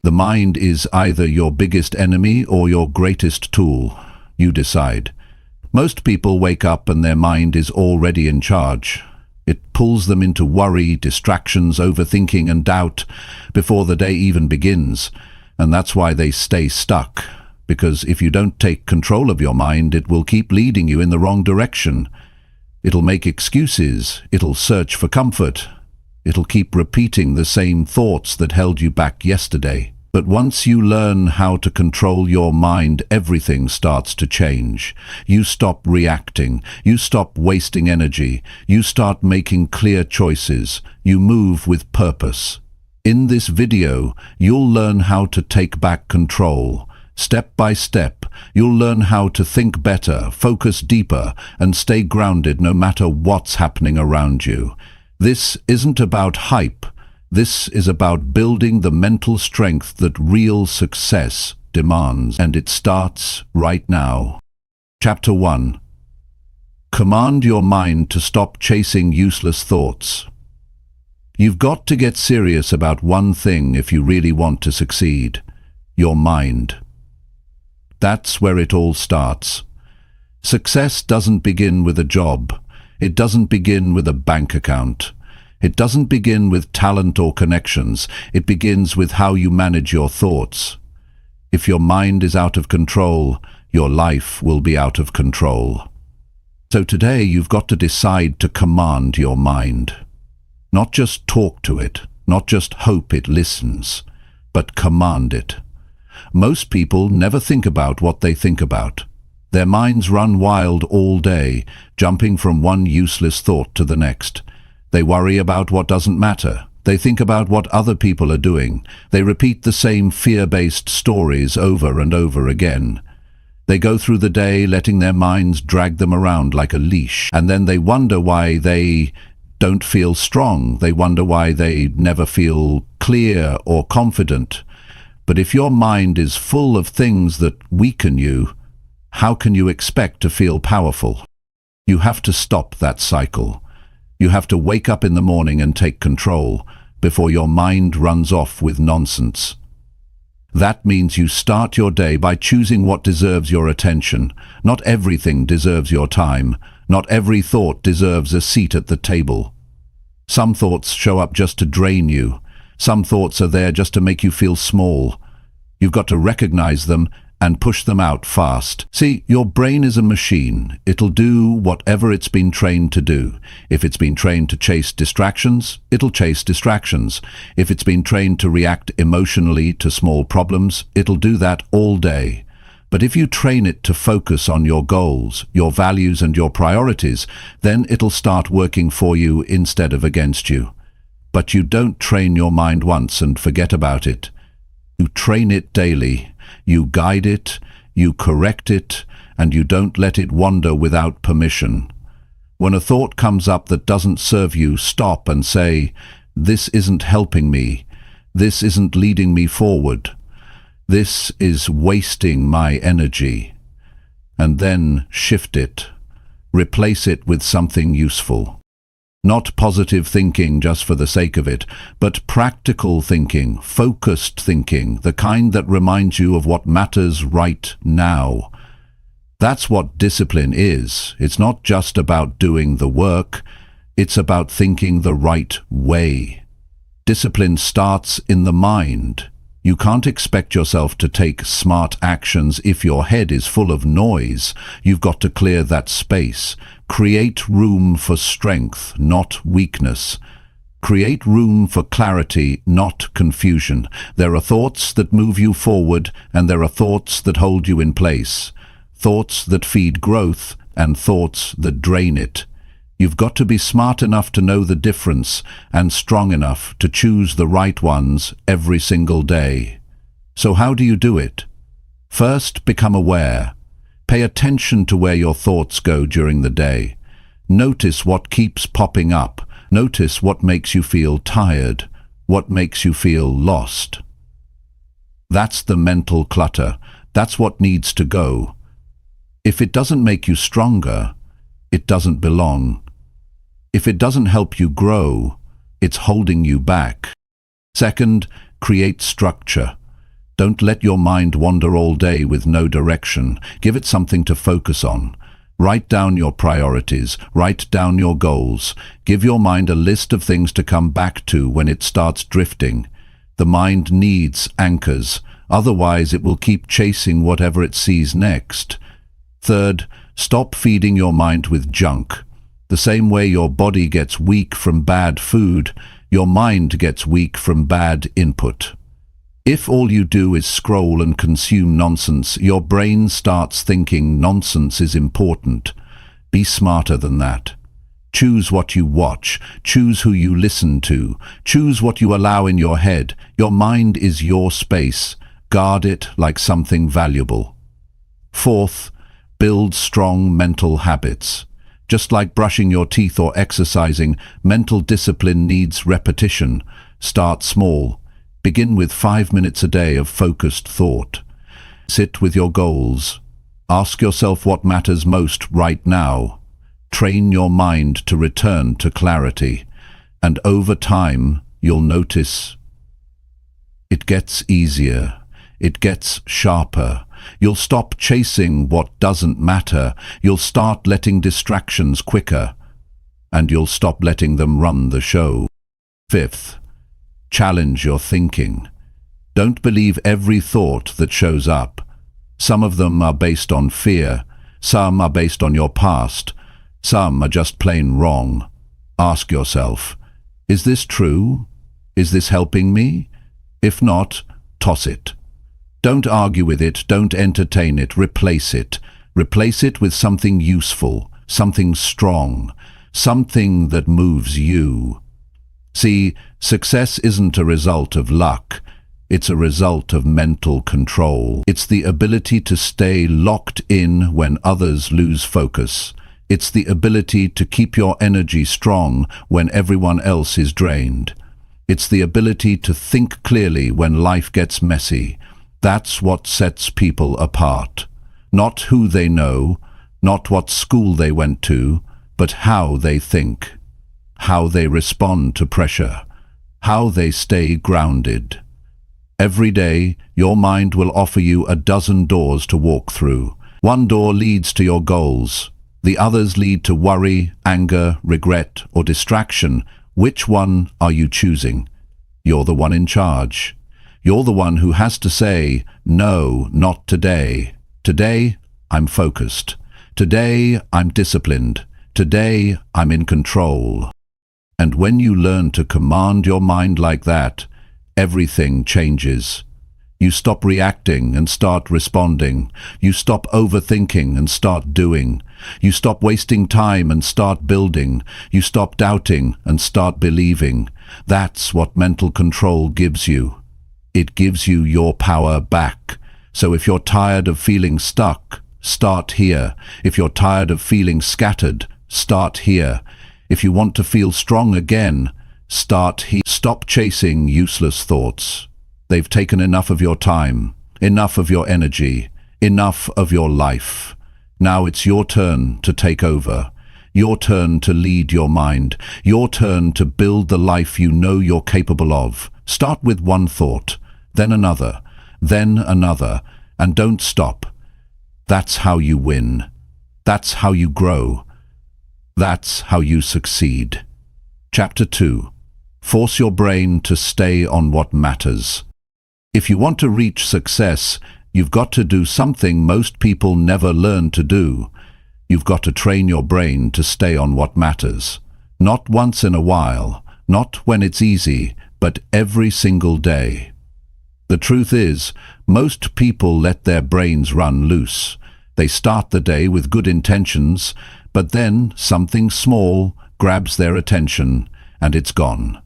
The mind is either your biggest enemy or your greatest tool. You decide. Most people wake up and their mind is already in charge. It pulls them into worry, distractions, overthinking and doubt before the day even begins. And that's why they stay stuck. Because if you don't take control of your mind, it will keep leading you in the wrong direction. It'll make excuses. It'll search for comfort. It'll keep repeating the same thoughts that held you back yesterday. But once you learn how to control your mind, everything starts to change. You stop reacting. You stop wasting energy. You start making clear choices. You move with purpose. In this video, you'll learn how to take back control. Step by step, you'll learn how to think better, focus deeper, and stay grounded no matter what's happening around you. This isn't about hype. This is about building the mental strength that real success demands, and it starts right now. Chapter 1. Command your mind to stop chasing useless thoughts. You've got to get serious about one thing if you really want to succeed: your mind. That's where it all starts. Success doesn't begin with a job. It doesn't begin with a bank account. It doesn't begin with talent or connections. It begins with how you manage your thoughts. If your mind is out of control, your life will be out of control. So today you've got to decide to command your mind. Not just talk to it, not just hope it listens, but command it. Most people never think about what they think about. Their minds run wild all day, jumping from one useless thought to the next. They worry about what doesn't matter. They think about what other people are doing. They repeat the same fear-based stories over and over again. They go through the day letting their minds drag them around like a leash, and then they wonder why they don't feel strong. They wonder why they never feel clear or confident. But if your mind is full of things that weaken you, how can you expect to feel powerful? You have to stop that cycle. You have to wake up in the morning and take control before your mind runs off with nonsense. That means you start your day by choosing what deserves your attention. Not everything deserves your time. Not every thought deserves a seat at the table. Some thoughts show up just to drain you. Some thoughts are there just to make you feel small. You've got to recognize them and push them out fast. See, your brain is a machine. It'll do whatever it's been trained to do. If it's been trained to chase distractions, it'll chase distractions. If it's been trained to react emotionally to small problems, it'll do that all day. But if you train it to focus on your goals, your values and your priorities, then it'll start working for you instead of against you. But you don't train your mind once and forget about it. You train it daily. You guide it, you correct it, and you don't let it wander without permission. When a thought comes up that doesn't serve you, stop and say, "This isn't helping me. This isn't leading me forward. This is wasting my energy." And then shift it. Replace it with something useful. Not positive thinking just for the sake of it, but practical thinking, focused thinking, the kind that reminds you of what matters right now. That's what discipline is. It's not just about doing the work, it's about thinking the right way. Discipline starts in the mind. You can't expect yourself to take smart actions if your head is full of noise. You've got to clear that space. Create room for strength, not weakness. Create room for clarity, not confusion. There are thoughts that move you forward, and there are thoughts that hold you in place. Thoughts that feed growth, and thoughts that drain it. You've got to be smart enough to know the difference and strong enough to choose the right ones every single day. So how do you do it? First, become aware. Pay attention to where your thoughts go during the day. Notice what keeps popping up. Notice what makes you feel tired, what makes you feel lost. That's the mental clutter. That's what needs to go. If it doesn't make you stronger, it doesn't belong. If it doesn't help you grow, it's holding you back. Second, create structure. Don't let your mind wander all day with no direction. Give it something to focus on. Write down your priorities. Write down your goals. Give your mind a list of things to come back to when it starts drifting. The mind needs anchors. Otherwise, it will keep chasing whatever it sees next. Third, stop feeding your mind with junk. The same way your body gets weak from bad food, your mind gets weak from bad input. If all you do is scroll and consume nonsense, your brain starts thinking nonsense is important. Be smarter than that. Choose what you watch. Choose who you listen to. Choose what you allow in your head. Your mind is your space. Guard it like something valuable. Fourth, build strong mental habits. Just like brushing your teeth or exercising, mental discipline needs repetition. Start small. Begin with 5 minutes a day of focused thought. Sit with your goals. Ask yourself what matters most right now. Train your mind to return to clarity. And over time, you'll notice it gets easier. It gets sharper. You'll stop chasing what doesn't matter. You'll start letting distractions quicker. And you'll stop letting them run the show. Fifth, challenge your thinking. Don't believe every thought that shows up. Some of them are based on fear. Some are based on your past. Some are just plain wrong. Ask yourself, is this true? Is this helping me? If not, toss it. Don't argue with it. Don't entertain it. Replace it. Replace it with something useful, something strong, something that moves you. See, success isn't a result of luck. It's a result of mental control. It's the ability to stay locked in when others lose focus. It's the ability to keep your energy strong when everyone else is drained. It's the ability to think clearly when life gets messy. That's what sets people apart. Not who they know, not what school they went to, but how they think. How they respond to pressure, how they stay grounded. Every day, your mind will offer you a dozen doors to walk through. One door leads to your goals. The others lead to worry, anger, regret, or distraction. Which one are you choosing? You're the one in charge. You're the one who has to say, no, not today. Today, I'm focused. Today, I'm disciplined. Today, I'm in control. And when you learn to command your mind like that, everything changes. You stop reacting and start responding. You stop overthinking and start doing. You stop wasting time and start building. You stop doubting and start believing. That's what mental control gives you. It gives you your power back. So if you're tired of feeling stuck, start here. If you're tired of feeling scattered, start here. If you want to feel strong again, start here. Stop chasing useless thoughts. They've taken enough of your time, enough of your energy, enough of your life. Now it's your turn to take over. Your turn to lead your mind. Your turn to build the life you know you're capable of. Start with one thought, then another, and don't stop. That's how you win. That's how you grow. That's how you succeed. Chapter 2. Force your brain to stay on what matters. If you want to reach success, you've got to do something most people never learn to do. You've got to train your brain to stay on what matters. Not once in a while, not when it's easy, but every single day. The truth is, most people let their brains run loose. They start the day with good intentions, but then something small grabs their attention and it's gone.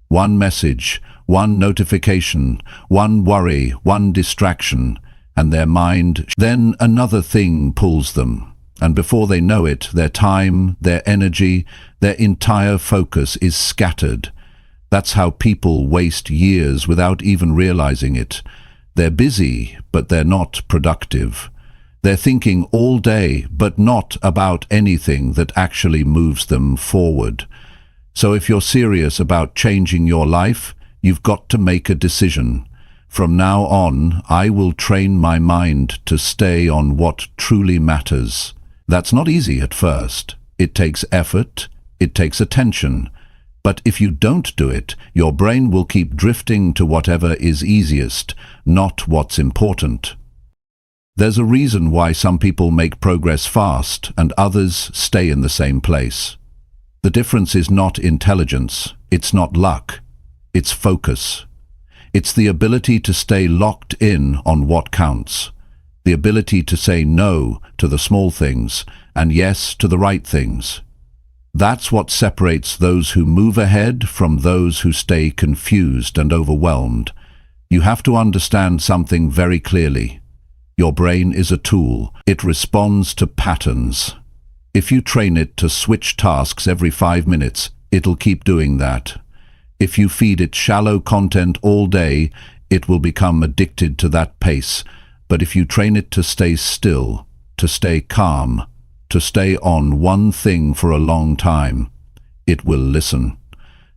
One message, one notification, one worry, one distraction, and their mind, then another thing pulls them. And before they know it, their time, their energy, their entire focus is scattered. That's how people waste years without even realizing it. They're busy, but they're not productive. They're thinking all day, but not about anything that actually moves them forward. So if you're serious about changing your life, you've got to make a decision. From now on, I will train my mind to stay on what truly matters. That's not easy at first. It takes effort, it takes attention. But if you don't do it, your brain will keep drifting to whatever is easiest, not what's important. There's a reason why some people make progress fast and others stay in the same place. The difference is not intelligence, it's not luck, it's focus. It's the ability to stay locked in on what counts, the ability to say no to the small things and yes to the right things. That's what separates those who move ahead from those who stay confused and overwhelmed. You have to understand something very clearly. Your brain is a tool. It responds to patterns. If you train it to switch tasks every 5 minutes, it'll keep doing that. If you feed it shallow content all day, it will become addicted to that pace. But if you train it to stay still, to stay calm, to stay on one thing for a long time, it will listen.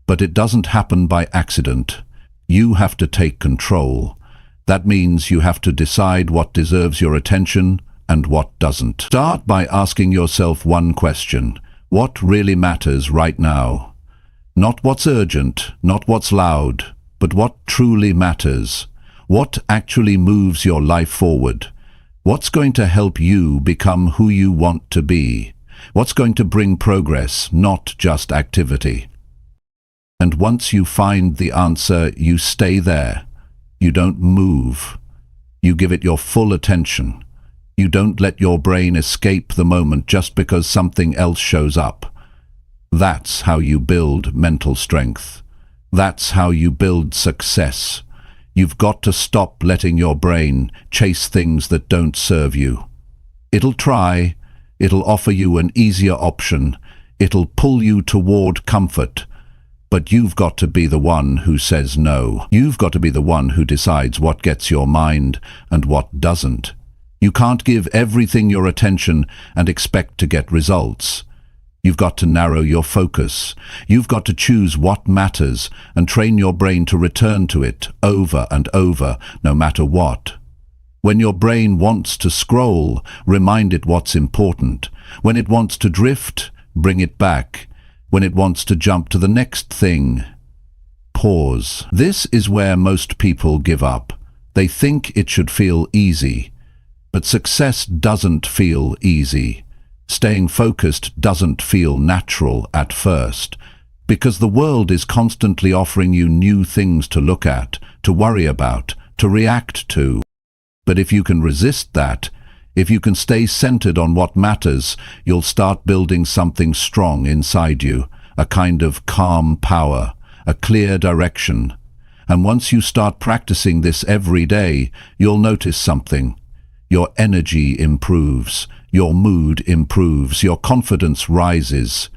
But it doesn't happen by accident. You have to take control. That means you have to decide what deserves your attention and what doesn't. Start by asking yourself one question. What really matters right now? Not what's urgent, not what's loud, but what truly matters. What actually moves your life forward? What's going to help you become who you want to be? What's going to bring progress, not just activity? And once you find the answer, you stay there. You don't move. You give it your full attention. You don't let your brain escape the moment just because something else shows up. That's how you build mental strength. That's how you build success. You've got to stop letting your brain chase things that don't serve you. It'll try, it'll offer you an easier option, it'll pull you toward comfort. But you've got to be the one who says no. You've got to be the one who decides what gets your mind and what doesn't. You can't give everything your attention and expect to get results. You've got to narrow your focus. You've got to choose what matters and train your brain to return to it over and over, no matter what. When your brain wants to scroll, remind it what's important. When it wants to drift, bring it back. When it wants to jump to the next thing, pause. This is where most people give up. They think it should feel easy. But success doesn't feel easy. Staying focused doesn't feel natural at first, because the world is constantly offering you new things to look at, to worry about, to react to. But if you can resist that, if you can stay centered on what matters, you'll start building something strong inside you, a kind of calm power, a clear direction. And once you start practicing this every day, you'll notice something. Your energy improves, your mood improves, your confidence rises.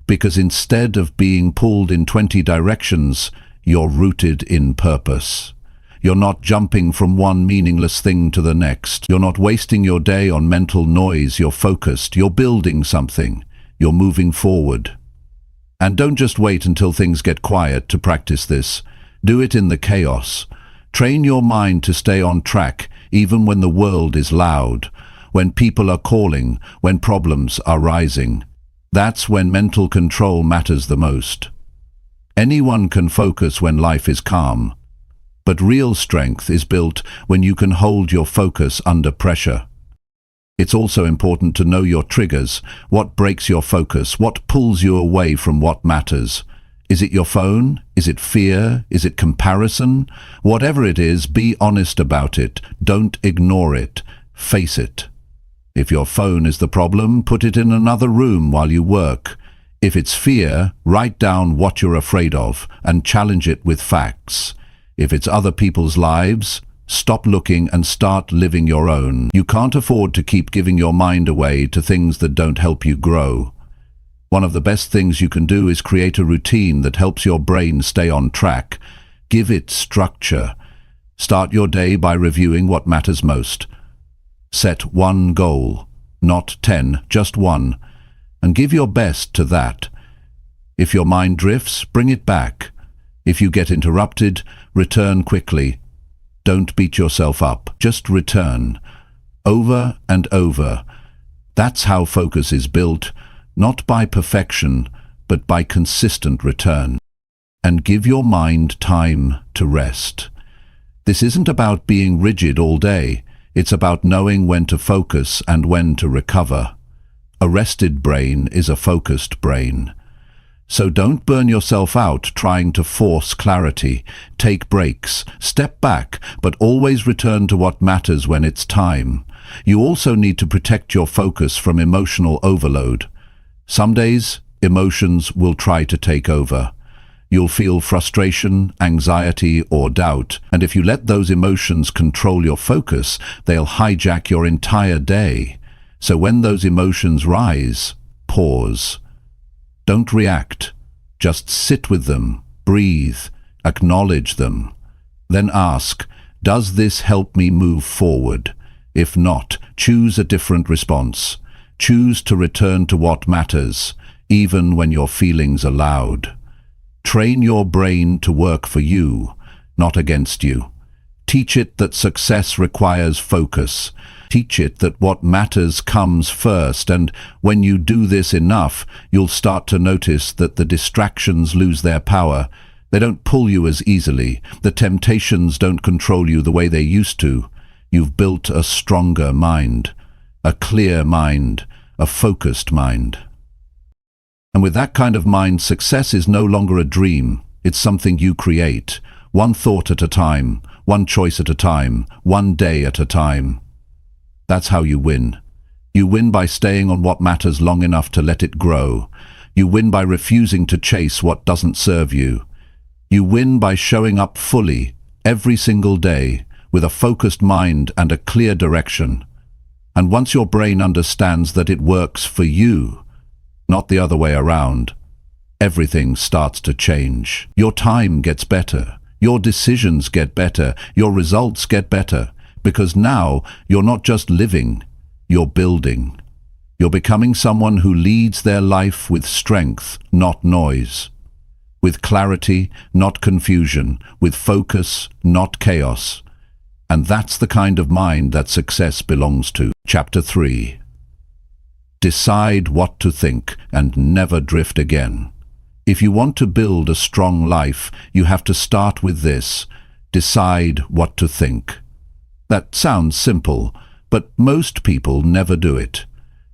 Because instead of being pulled in 20 directions, you're rooted in purpose. You're not jumping from one meaningless thing to the next. You're not wasting your day on mental noise. You're focused. You're building something. You're moving forward. And don't just wait until things get quiet to practice this. Do it in the chaos. Train your mind to stay on track, even when the world is loud, when people are calling, when problems are rising. That's when mental control matters the most. Anyone can focus when life is calm. But real strength is built when you can hold your focus under pressure. It's also important to know your triggers, what breaks your focus, what pulls you away from what matters. Is it your phone? Is it fear? Is it comparison? Whatever it is, be honest about it. Don't ignore it. Face it. If your phone is the problem, put it in another room while you work. If it's fear, write down what you're afraid of and challenge it with facts. If it's other people's lives, stop looking and start living your own. You can't afford to keep giving your mind away to things that don't help you grow. One of the best things you can do is create a routine that helps your brain stay on track. Give it structure. Start your day by reviewing what matters most. Set one goal, not 10, just one, and give your best to that. If your mind drifts, bring it back. If you get interrupted, return quickly. Don't beat yourself up. Just return. Over and over. That's how focus is built, not by perfection, but by consistent return. And give your mind time to rest. This isn't about being rigid all day. It's about knowing when to focus and when to recover. A rested brain is a focused brain. So don't burn yourself out trying to force clarity. Take breaks, step back, but always return to what matters when it's time. You also need to protect your focus from emotional overload. Some days, emotions will try to take over. You'll feel frustration, anxiety, or doubt, and if you let those emotions control your focus, they'll hijack your entire day. So when those emotions rise, pause. Don't react. Just sit with them, breathe, acknowledge them. Then ask, does this help me move forward? If not, choose a different response. Choose to return to what matters, even when your feelings are loud. Train your brain to work for you, not against you. Teach it that success requires focus. Teach it that what matters comes first, and when you do this enough, you'll start to notice that the distractions lose their power. They don't pull you as easily. The temptations don't control you the way they used to. You've built a stronger mind, a clear mind, a focused mind. And with that kind of mind, success is no longer a dream. It's something you create, one thought at a time, one choice at a time, one day at a time. That's how you win. You win by staying on what matters long enough to let it grow. You win by refusing to chase what doesn't serve you. You win by showing up fully, every single day, with a focused mind and a clear direction. And once your brain understands that it works for you, not the other way around, everything starts to change. Your time gets better. Your decisions get better. Your results get better. Because now you're not just living, you're building. You're becoming someone who leads their life with strength, not noise. With clarity, not confusion. With focus, not chaos. And that's the kind of mind that success belongs to. Chapter 3. Decide what to think and never drift again. If you want to build a strong life, you have to start with this. Decide what to think. That sounds simple, but most people never do it.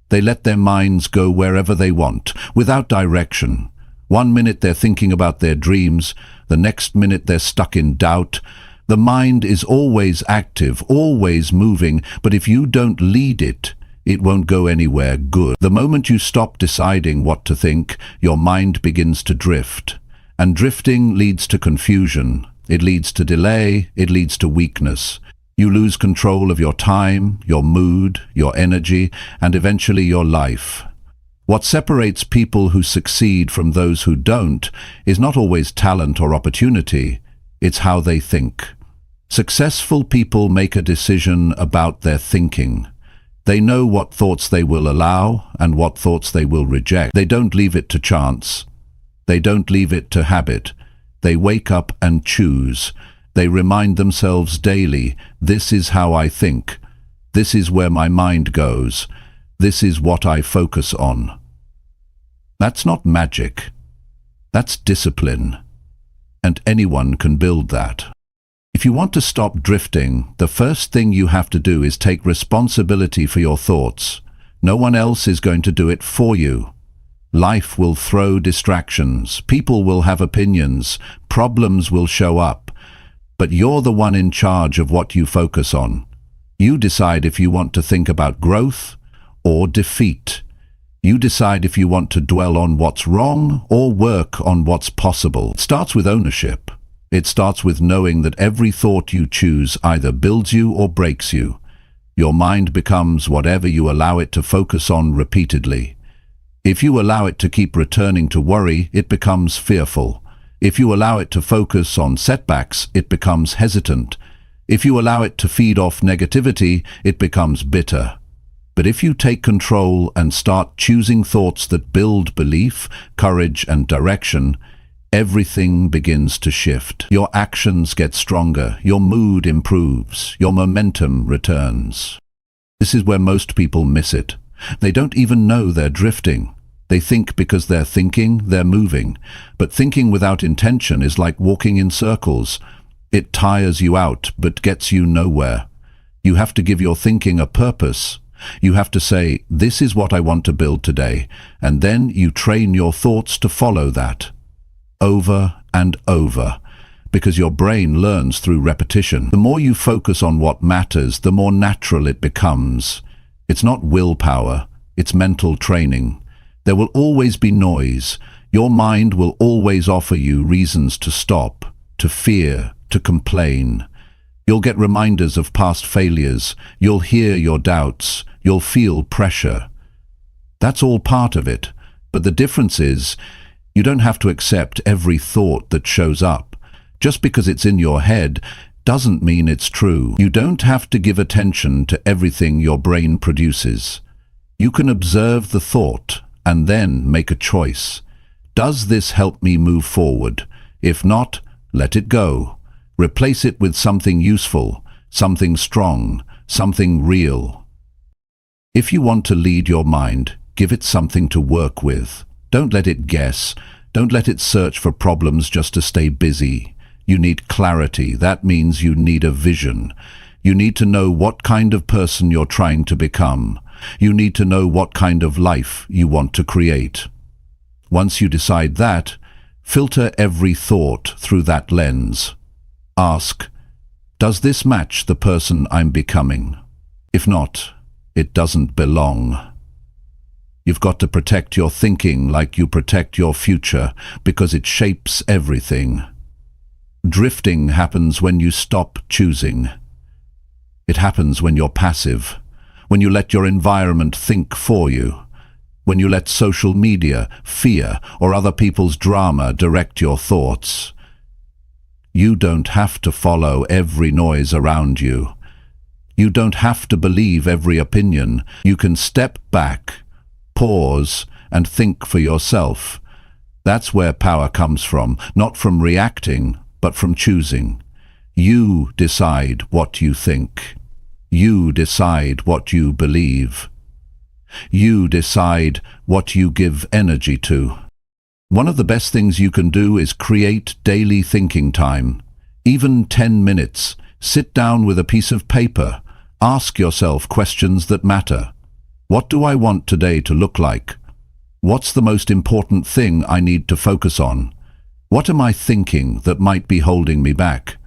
They let their minds go wherever they want, without direction. One minute they're thinking about their dreams, the next minute they're stuck in doubt. The mind is always active, always moving, but if you don't lead it, it won't go anywhere good. The moment you stop deciding what to think, your mind begins to drift. And drifting leads to confusion. It leads to delay. It leads to weakness. You lose control of your time, your mood, your energy, and eventually your life. What separates people who succeed from those who don't is not always talent or opportunity. It's how they think. Successful people make a decision about their thinking. They know what thoughts they will allow and what thoughts they will reject. They don't leave it to chance. They don't leave it to habit. They wake up and choose. They remind themselves daily, this is how I think. This is where my mind goes. This is what I focus on. That's not magic. That's discipline. And anyone can build that. If you want to stop drifting, the first thing you have to do is take responsibility for your thoughts. No one else is going to do it for you. Life will throw distractions. People will have opinions. Problems will show up. But you're the one in charge of what you focus on. You decide if you want to think about growth or defeat. You decide if you want to dwell on what's wrong or work on what's possible. It starts with ownership. It starts with knowing that every thought you choose either builds you or breaks you. Your mind becomes whatever you allow it to focus on repeatedly. If you allow it to keep returning to worry, it becomes fearful. If you allow it to focus on setbacks, it becomes hesitant. If you allow it to feed off negativity, it becomes bitter. But if you take control and start choosing thoughts that build belief, courage, and direction, everything begins to shift. Your actions get stronger, your mood improves, your momentum returns. This is where most people miss it. They don't even know they're drifting. They think because they're thinking, they're moving. But thinking without intention is like walking in circles. It tires you out, but gets you nowhere. You have to give your thinking a purpose. You have to say, this is what I want to build today, and then you train your thoughts to follow that. Over and over. Because your brain learns through repetition. The more you focus on what matters, the more natural it becomes. It's not willpower, it's mental training. There will always be noise. Your mind will always offer you reasons to stop, to fear, to complain. You'll get reminders of past failures. You'll hear your doubts. You'll feel pressure. That's all part of it. But the difference is, you don't have to accept every thought that shows up. Just because it's in your head doesn't mean it's true. You don't have to give attention to everything your brain produces. You can observe the thought and then make a choice. Does this help me move forward? If not, let it go. Replace it with something useful, something strong, something real. If you want to lead your mind, give it something to work with. Don't let it guess. Don't let it search for problems just to stay busy. You need clarity. That means you need a vision. You need to know what kind of person you're trying to become. You need to know what kind of life you want to create. Once you decide that, filter every thought through that lens. Ask, does this match the person I'm becoming? If not, it doesn't belong. You've got to protect your thinking like you protect your future, because it shapes everything. Drifting happens when you stop choosing. It happens when you're passive, when you let your environment think for you, when you let social media, fear, or other people's drama direct your thoughts. You don't have to follow every noise around you. You don't have to believe every opinion. You can step back, pause, and think for yourself. That's where power comes from, not from reacting, but from choosing. You decide what you think. You decide what you believe. You decide what you give energy to. One of the best things you can do is create daily thinking time. Even 10 minutes. Sit down with a piece of paper. Ask yourself questions that matter. What do I want today to look like? What's the most important thing I need to focus on? What am I thinking that might be holding me back?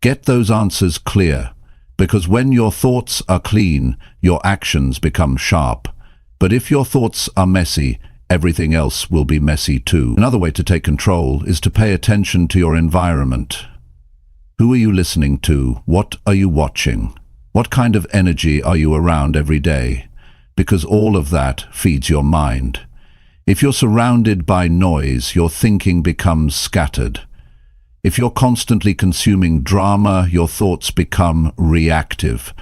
Get those answers clear, because when your thoughts are clean, your actions become sharp. But if your thoughts are messy, everything else will be messy too. Another way to take control is to pay attention to your environment. Who are you listening to? What are you watching? What kind of energy are you around every day? Because all of that feeds your mind. If you're surrounded by noise, your thinking becomes scattered. If you're constantly consuming drama, your thoughts become reactive.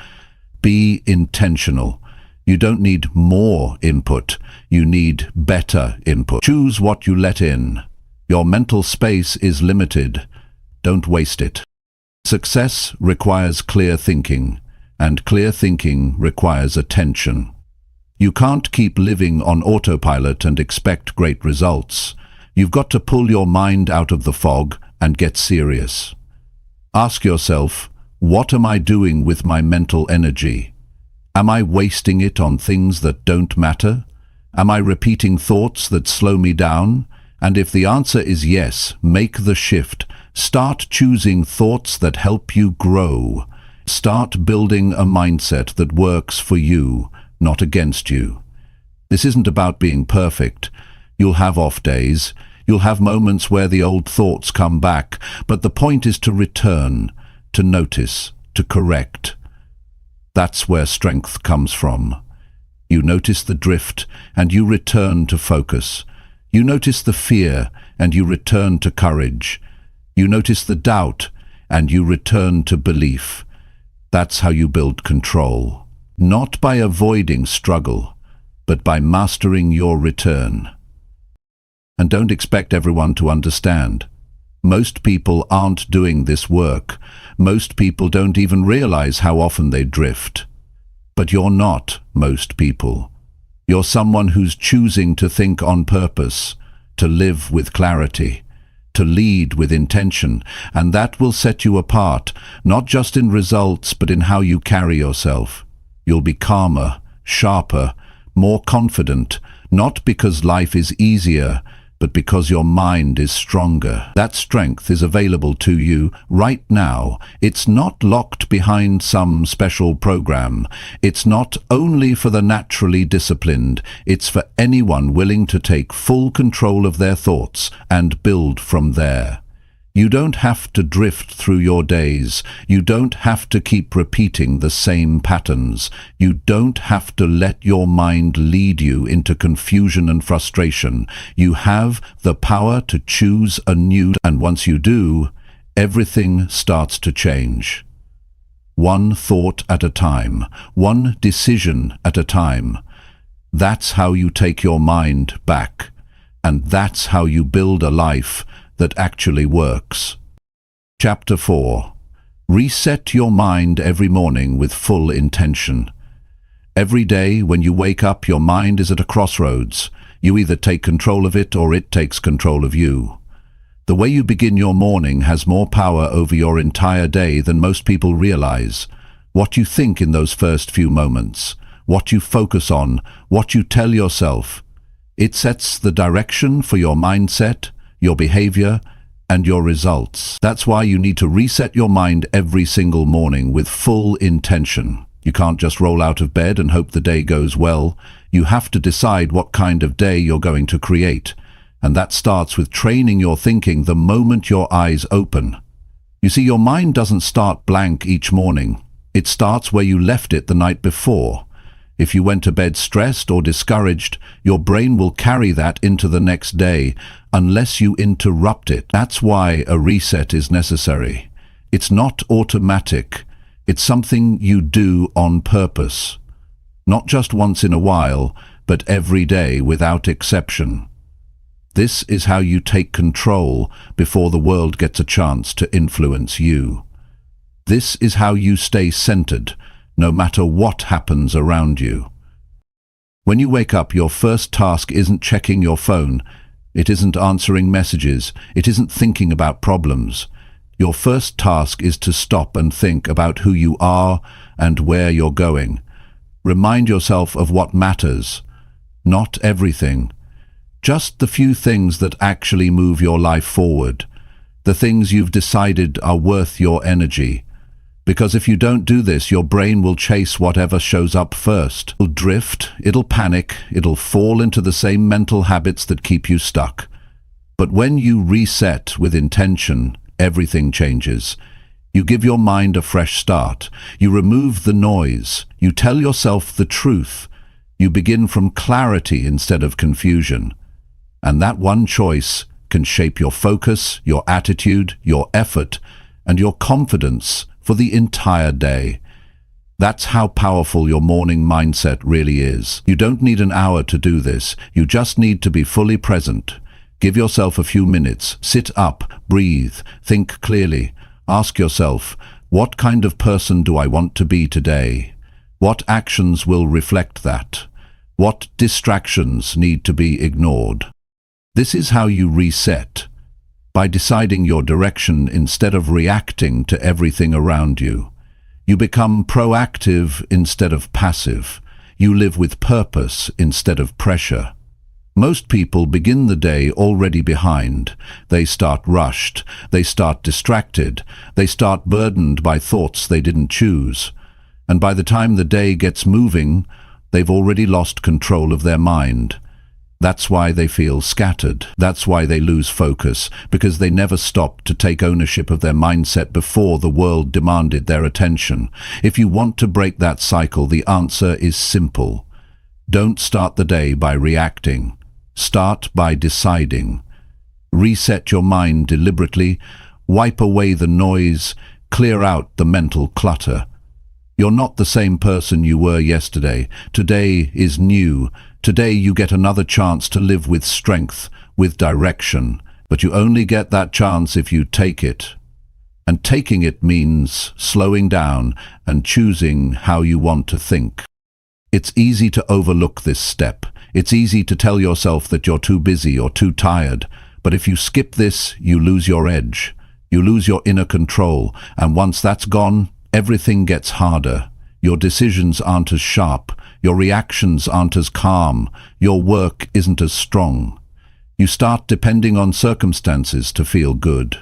Be intentional. You don't need more input. You need better input. Choose what you let in. Your mental space is limited. Don't waste it. Success requires clear thinking, and clear thinking requires attention. You can't keep living on autopilot and expect great results. You've got to pull your mind out of the fog and get serious. Ask yourself, what am I doing with my mental energy? Am I wasting it on things that don't matter? Am I repeating thoughts that slow me down? And if the answer is yes, make the shift. Start choosing thoughts that help you grow. Start building a mindset that works for you, not against you. This isn't about being perfect. You'll have off days. You'll have moments where the old thoughts come back, but the point is to return, to notice, to correct. That's where strength comes from. You notice the drift, and you return to focus. You notice the fear, and you return to courage. You notice the doubt, and you return to belief. That's how you build control. Not by avoiding struggle, but by mastering your return. and don't expect everyone to understand. Most people aren't doing this work. Most people don't even realize how often they drift. But you're not most people. You're someone who's choosing to think on purpose, to live with clarity, to lead with intention, and that will set you apart, not just in results, but in how you carry yourself. You'll be calmer, sharper, more confident, not because life is easier, but because your mind is stronger. That strength is available to you right now. It's not locked behind some special program. It's not only for the naturally disciplined. It's for anyone willing to take full control of their thoughts and build from there. You don't have to drift through your days. You don't have to keep repeating the same patterns. You don't have to let your mind lead you into confusion and frustration. You have the power to choose anew, and once you do, everything starts to change. One thought at a time, one decision at a time. That's how you take your mind back, and that's how you build a life that actually works. Chapter 4. Reset your mind every morning with full intention. Every day when you wake up, your mind is at a crossroads. You either take control of it or it takes control of you. The way you begin your morning has more power over your entire day than most people realize. What you think in those first few moments, what you focus on, what you tell yourself, it sets the direction for your mindset, your behavior, and your results. That's why you need to reset your mind every single morning with full intention. You can't just roll out of bed and hope the day goes well. You have to decide what kind of day you're going to create. And that starts with training your thinking the moment your eyes open. You see, your mind doesn't start blank each morning. It starts where you left it the night before. If you went to bed stressed or discouraged, your brain will carry that into the next day unless you interrupt it. That's why a reset is necessary. It's not automatic. It's something you do on purpose. Not just once in a while, but every day without exception. This is how you take control before the world gets a chance to influence you. This is how you stay centered, no matter what happens around you. When you wake up, your first task isn't checking your phone. It isn't answering messages. It isn't thinking about problems. Your first task is to stop and think about who you are and where you're going. Remind yourself of what matters. Not everything. Just the few things that actually move your life forward. The things you've decided are worth your energy. Because if you don't do this, your brain will chase whatever shows up first. It'll drift, it'll panic, it'll fall into the same mental habits that keep you stuck. But when you reset with intention, everything changes. You give your mind a fresh start. You remove the noise. You tell yourself the truth. You begin from clarity instead of confusion. And that one choice can shape your focus, your attitude, your effort, and your confidence for the entire day. That's how powerful your morning mindset really is. You don't need an hour to do this. You just need to be fully present. Give yourself a few minutes. Sit up, breathe, think clearly. Ask yourself, what kind of person do I want to be today? What actions will reflect that? What distractions need to be ignored? This is how you reset. By deciding your direction instead of reacting to everything around you. You become proactive instead of passive. You live with purpose instead of pressure. Most people begin the day already behind. They start rushed. They start distracted. They start burdened by thoughts they didn't choose. And by the time the day gets moving, they've already lost control of their mind. That's why they feel scattered. That's why they lose focus, because they never stopped to take ownership of their mindset before the world demanded their attention. If you want to break that cycle, the answer is simple. Don't start the day by reacting. Start by deciding. Reset your mind deliberately. Wipe away the noise. Clear out the mental clutter. You're not the same person you were yesterday. Today is new. Today you get another chance to live with strength, with direction, but you only get that chance if you take it. And taking it means slowing down and choosing how you want to think. It's easy to overlook this step. It's easy to tell yourself that you're too busy or too tired, but if you skip this, you lose your edge. You lose your inner control, and once that's gone, everything gets harder. Your decisions aren't as sharp, your reactions aren't as calm, your work isn't as strong. You start depending on circumstances to feel good.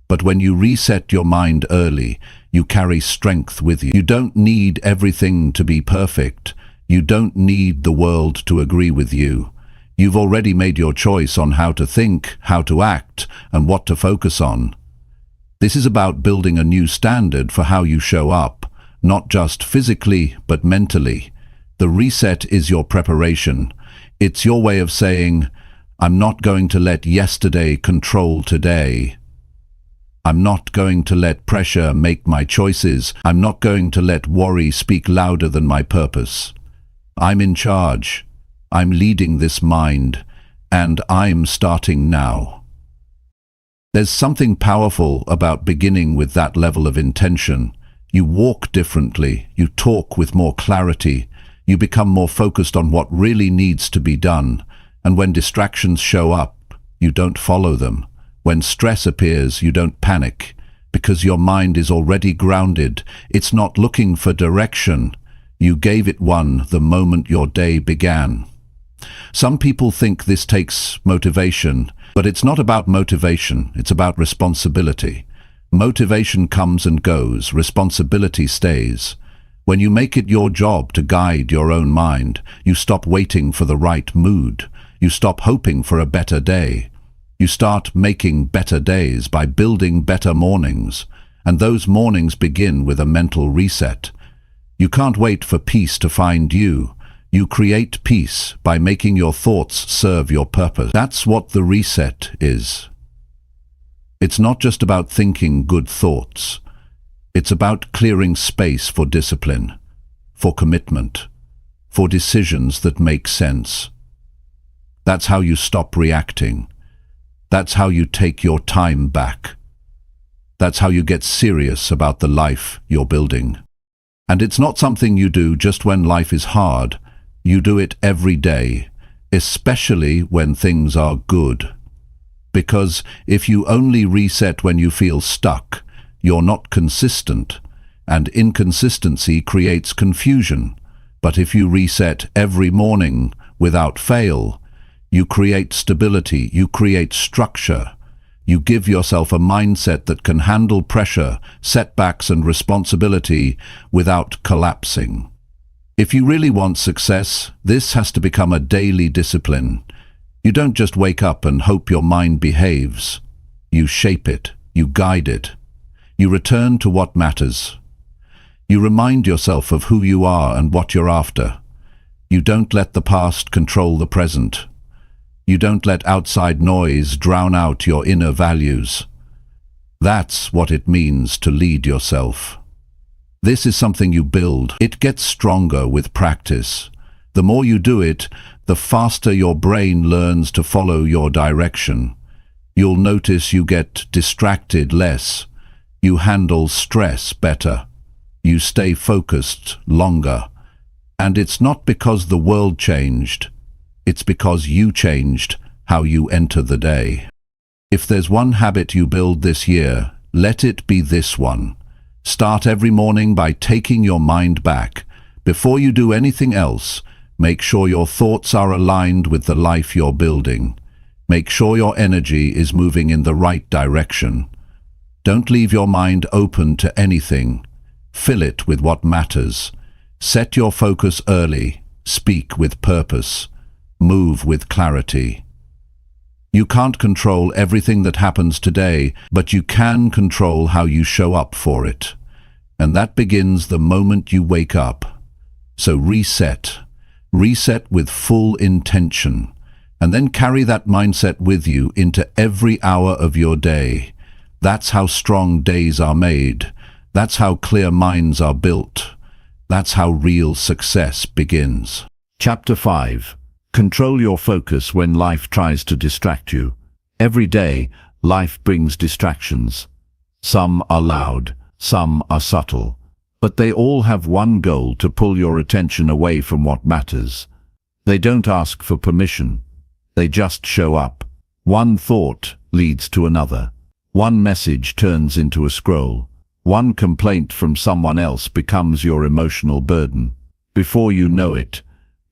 But when you reset your mind early, you carry strength with you. You don't need everything to be perfect. You don't need the world to agree with you. You've already made your choice on how to think, how to act, and what to focus on. This is about building a new standard for how you show up, not just physically, but mentally. The reset is your preparation. It's your way of saying, I'm not going to let yesterday control today. I'm not going to let pressure make my choices. I'm not going to let worry speak louder than my purpose. I'm in charge. I'm leading this mind, and I'm starting now. There's something powerful about beginning with that level of intention. You walk differently, you talk with more clarity, you become more focused on what really needs to be done, and when distractions show up, you don't follow them. When stress appears, you don't panic, because your mind is already grounded. It's not looking for direction. You gave it one the moment your day began. Some people think this takes motivation, but it's not about motivation, it's about responsibility. Motivation comes and goes, responsibility stays. When you make it your job to guide your own mind, you stop waiting for the right mood. You stop hoping for a better day. You start making better days by building better mornings, and those mornings begin with a mental reset. You can't wait for peace to find you. You create peace by making your thoughts serve your purpose. That's what the reset is. It's not just about thinking good thoughts. It's about clearing space for discipline, for commitment, for decisions that make sense. That's how you stop reacting. That's how you take your time back. That's how you get serious about the life you're building. And it's not something you do just when life is hard. You do it every day, especially when things are good. Because if you only reset when you feel stuck, you're not consistent, and inconsistency creates confusion. But if you reset every morning without fail, you create stability, you create structure. You give yourself a mindset that can handle pressure, setbacks, and responsibility without collapsing. If you really want success, this has to become a daily discipline. You don't just wake up and hope your mind behaves. You shape it, you guide it. You return to what matters. You remind yourself of who you are and what you're after. You don't let the past control the present. You don't let outside noise drown out your inner values. That's what it means to lead yourself. This is something you build. It gets stronger with practice. The more you do it, the faster your brain learns to follow your direction. You'll notice you get distracted less. You handle stress better. You stay focused longer. And it's not because the world changed. It's because you changed how you enter the day. If there's one habit you build this year, let it be this one. Start every morning by taking your mind back. Before you do anything else, make sure your thoughts are aligned with the life you're building. Make sure your energy is moving in the right direction. Don't leave your mind open to anything. Fill it with what matters. Set your focus early. Speak with purpose. Move with clarity. You can't control everything that happens today, but you can control how you show up for it. And that begins the moment you wake up. So reset. Reset with full intention. And then carry that mindset with you into every hour of your day. That's how strong days are made. That's how clear minds are built. That's how real success begins. Chapter 5. Control your focus when life tries to distract you. Every day, life brings distractions. Some are loud, some are subtle, but they all have one goal: to pull your attention away from what matters. They don't ask for permission. They just show up. One thought leads to another. One message turns into a scroll. One complaint from someone else becomes your emotional burden. Before you know it,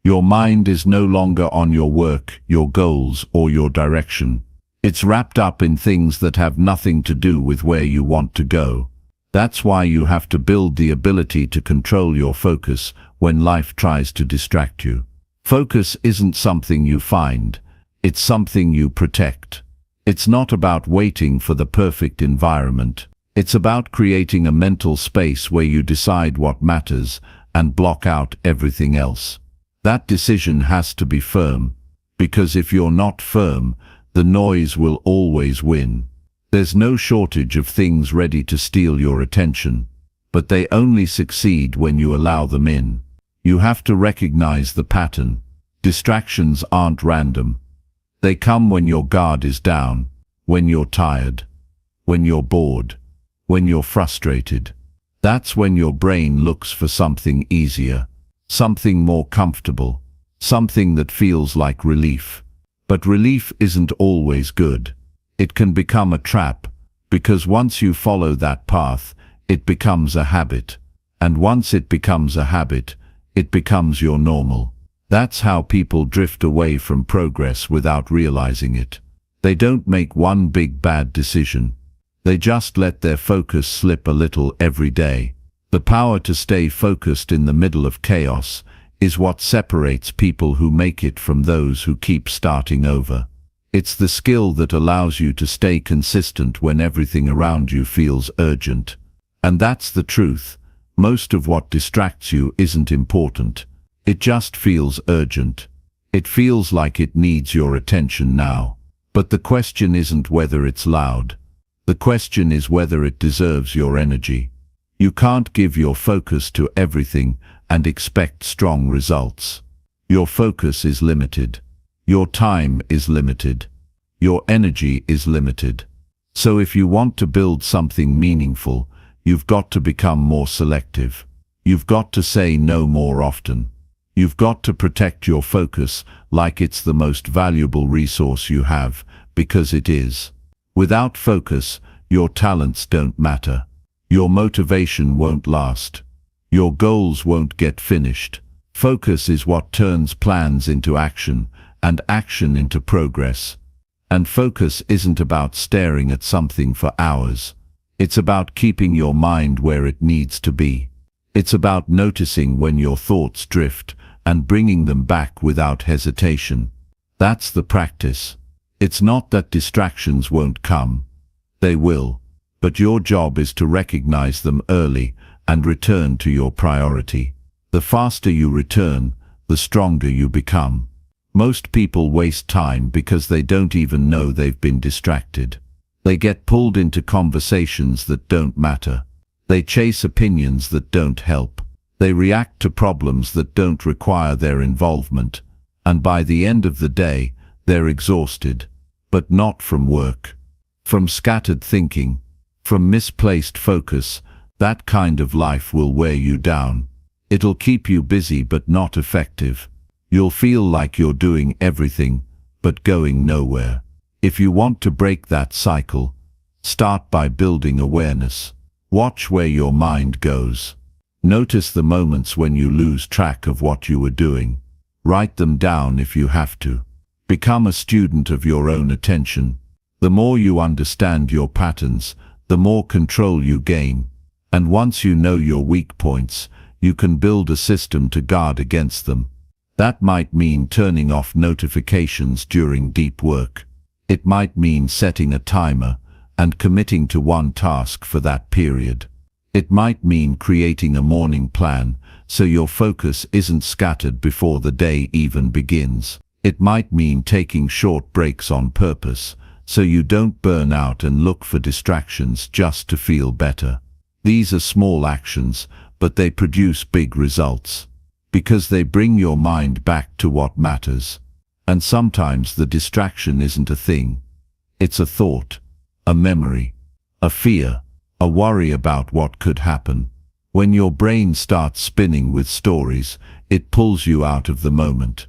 your mind is no longer on your work, your goals, or your direction. It's wrapped up in things that have nothing to do with where you want to go. That's why you have to build the ability to control your focus when life tries to distract you. Focus isn't something you find, it's something you protect. It's not about waiting for the perfect environment. It's about creating a mental space where you decide what matters and block out everything else. That decision has to be firm, because if you're not firm, the noise will always win. There's no shortage of things ready to steal your attention, but they only succeed when you allow them in. You have to recognize the pattern. Distractions aren't random. They come when your guard is down, when you're tired, when you're bored, when you're frustrated. That's when your brain looks for something easier, something more comfortable, something that feels like relief. But relief isn't always good. It can become a trap, because once you follow that path, it becomes a habit. And once it becomes a habit, it becomes your normal. That's how people drift away from progress without realizing it. They don't make one big bad decision. They just let their focus slip a little every day. The power to stay focused in the middle of chaos is what separates people who make it from those who keep starting over. It's the skill that allows you to stay consistent when everything around you feels urgent. And that's the truth. Most of what distracts you isn't important. It just feels urgent. It feels like it needs your attention now. But the question isn't whether it's loud. The question is whether it deserves your energy. You can't give your focus to everything and expect strong results. Your focus is limited. Your time is limited. Your energy is limited. So if you want to build something meaningful, you've got to become more selective. You've got to say no more often. You've got to protect your focus like it's the most valuable resource you have, because it is. Without focus, your talents don't matter. Your motivation won't last. Your goals won't get finished. Focus is what turns plans into action, and action into progress. And focus isn't about staring at something for hours. It's about keeping your mind where it needs to be. It's about noticing when your thoughts drift and bringing them back without hesitation. That's the practice. It's not that distractions won't come. They will. But your job is to recognize them early and return to your priority. The faster you return, the stronger you become. Most people waste time because they don't even know they've been distracted. They get pulled into conversations that don't matter. They chase opinions that don't help. They react to problems that don't require their involvement. And by the end of the day, they're exhausted. But not from work. From scattered thinking. From misplaced focus. That kind of life will wear you down. It'll keep you busy but not effective. You'll feel like you're doing everything, but going nowhere. If you want to break that cycle, start by building awareness. Watch where your mind goes. Notice the moments when you lose track of what you were doing. Write them down if you have to. Become a student of your own attention. The more you understand your patterns, the more control you gain. And once you know your weak points, you can build a system to guard against them. That might mean turning off notifications during deep work. It might mean setting a timer and committing to one task for that period. It might mean creating a morning plan so your focus isn't scattered before the day even begins. It might mean taking short breaks on purpose so you don't burn out and look for distractions just to feel better. These are small actions, but they produce big results. Because they bring your mind back to what matters. And sometimes the distraction isn't a thing. It's a thought, a memory, a fear, a worry about what could happen. When your brain starts spinning with stories, it pulls you out of the moment.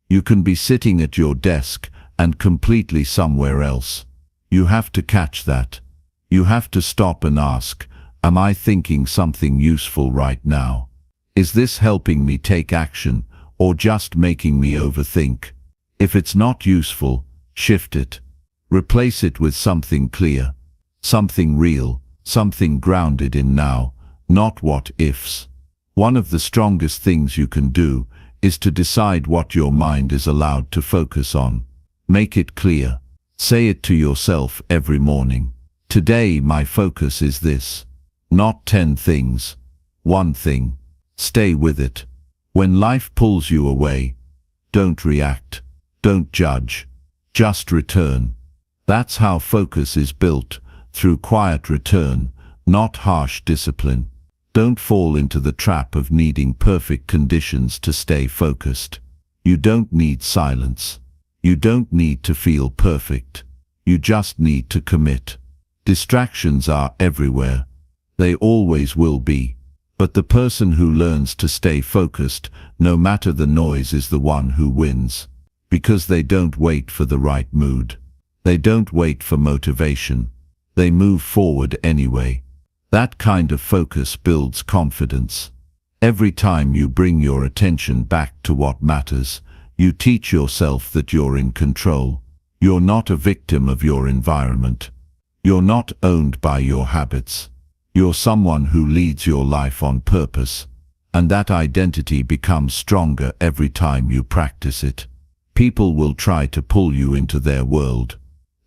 You can be sitting at your desk and completely somewhere else. You have to catch that. You have to stop and ask, am I thinking something useful right now? Is this helping me take action, or just making me overthink? If it's not useful, shift it. Replace it with something clear, something real, something grounded in now, not what ifs. One of the strongest things you can do is to decide what your mind is allowed to focus on. Make it clear. Say it to yourself every morning. Today my focus is this. Not 10 things. One thing. Stay with it. When life pulls you away, don't react. Don't judge. Just return. That's how focus is built, through quiet return, not harsh discipline. Don't fall into the trap of needing perfect conditions to stay focused. You don't need silence. You don't need to feel perfect. You just need to commit. Distractions are everywhere. They always will be. But the person who learns to stay focused, no matter the noise, is the one who wins. Because they don't wait for the right mood. They don't wait for motivation. They move forward anyway. That kind of focus builds confidence. Every time you bring your attention back to what matters, you teach yourself that you're in control. You're not a victim of your environment. You're not owned by your habits. You're someone who leads your life on purpose, and that identity becomes stronger every time you practice it. People will try to pull you into their world,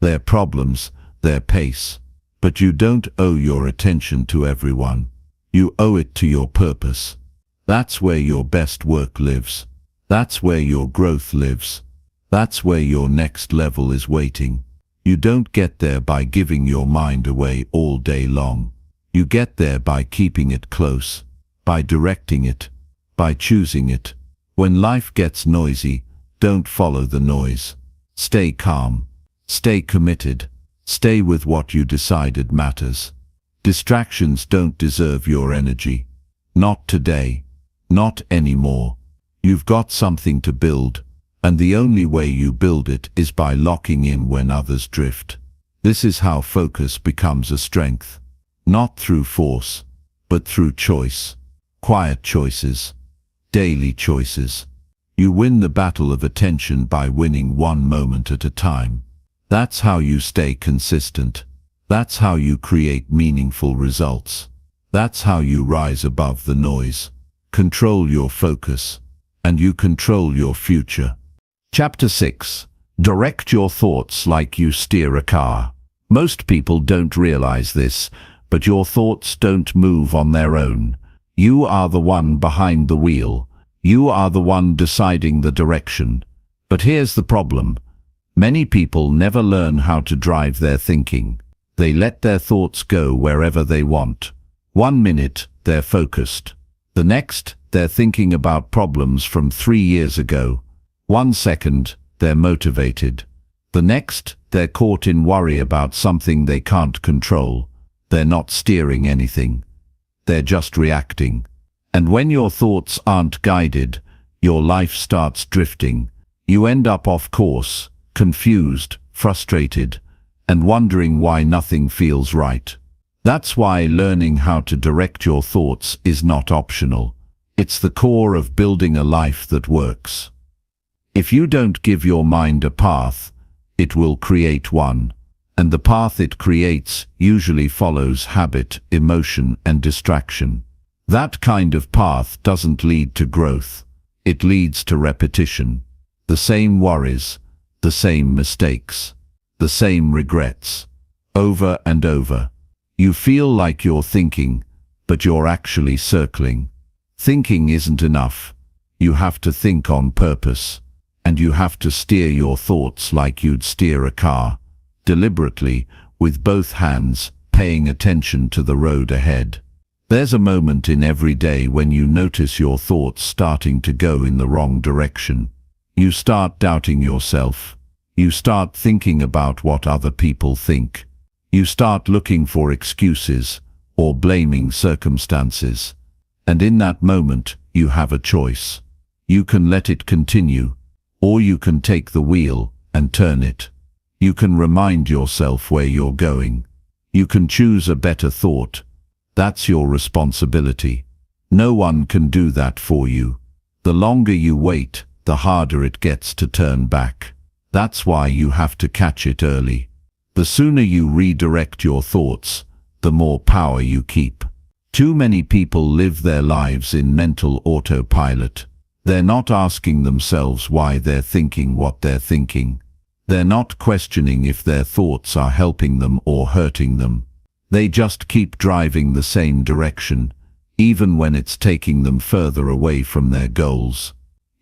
their problems, their pace. But you don't owe your attention to everyone. You owe it to your purpose. That's where your best work lives. That's where your growth lives. That's where your next level is waiting. You don't get there by giving your mind away all day long. You get there by keeping it close, by directing it, by choosing it. When life gets noisy, don't follow the noise. Stay calm. Stay committed. Stay with what you decided matters. Distractions don't deserve your energy. Not today. Not anymore. You've got something to build, and the only way you build it is by locking in when others drift. This is how focus becomes a strength. Not through force, but through choice. Quiet choices. Daily choices. You win the battle of attention by winning one moment at a time. That's how you stay consistent. That's how you create meaningful results. That's how you rise above the noise. Control your focus, and you control your future. Chapter 6. Direct your thoughts like you steer a car. Most people don't realize this, but your thoughts don't move on their own. You are the one behind the wheel. You are the one deciding the direction. But here's the problem. Many people never learn how to drive their thinking. They let their thoughts go wherever they want. 1 minute, they're focused. The next, they're thinking about problems from 3 years ago. 1 second, they're motivated. The next, they're caught in worry about something they can't control. They're not steering anything. They're just reacting. And when your thoughts aren't guided, your life starts drifting. You end up off course, confused, frustrated, and wondering why nothing feels right. That's why learning how to direct your thoughts is not optional. It's the core of building a life that works. If you don't give your mind a path, it will create one. And the path it creates usually follows habit, emotion, and distraction. That kind of path doesn't lead to growth. It leads to repetition. The same worries, the same mistakes, the same regrets, over and over. You feel like you're thinking, but you're actually circling. Thinking isn't enough. You have to think on purpose, and you have to steer your thoughts like you'd steer a car, deliberately, with both hands, paying attention to the road ahead. There's a moment in every day when you notice your thoughts starting to go in the wrong direction. You start doubting yourself. You start thinking about what other people think. You start looking for excuses or blaming circumstances. And in that moment, you have a choice. You can let it continue, or you can take the wheel and turn it. You can remind yourself where you're going. You can choose a better thought. That's your responsibility. No one can do that for you. The longer you wait, the harder it gets to turn back. That's why you have to catch it early. The sooner you redirect your thoughts, the more power you keep. Too many people live their lives in mental autopilot. They're not asking themselves why they're thinking what they're thinking. They're not questioning if their thoughts are helping them or hurting them. They just keep driving the same direction, even when it's taking them further away from their goals.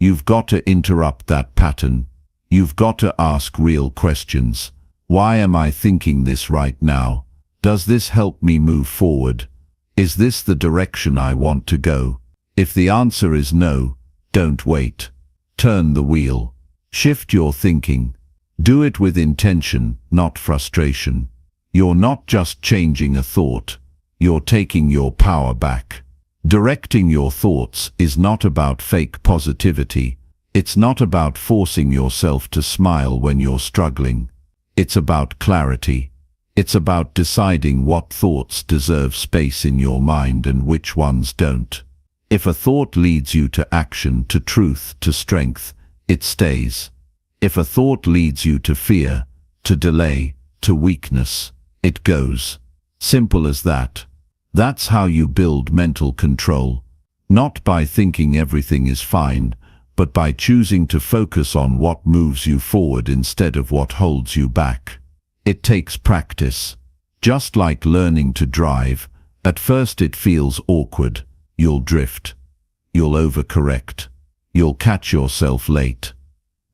You've got to interrupt that pattern. You've got to ask real questions. Why am I thinking this right now? Does this help me move forward? Is this the direction I want to go? If the answer is no, don't wait. Turn the wheel. Shift your thinking. Do it with intention, not frustration. You're not just changing a thought. You're taking your power back. Directing your thoughts is not about fake positivity. It's not about forcing yourself to smile when you're struggling. It's about clarity. It's about deciding what thoughts deserve space in your mind and which ones don't. If a thought leads you to action, to truth, to strength, it stays. If a thought leads you to fear, to delay, to weakness, it goes. Simple as that. That's how you build mental control. Not by thinking everything is fine, but by choosing to focus on what moves you forward instead of what holds you back. It takes practice. Just like learning to drive, at first it feels awkward. You'll drift. You'll overcorrect. You'll catch yourself late.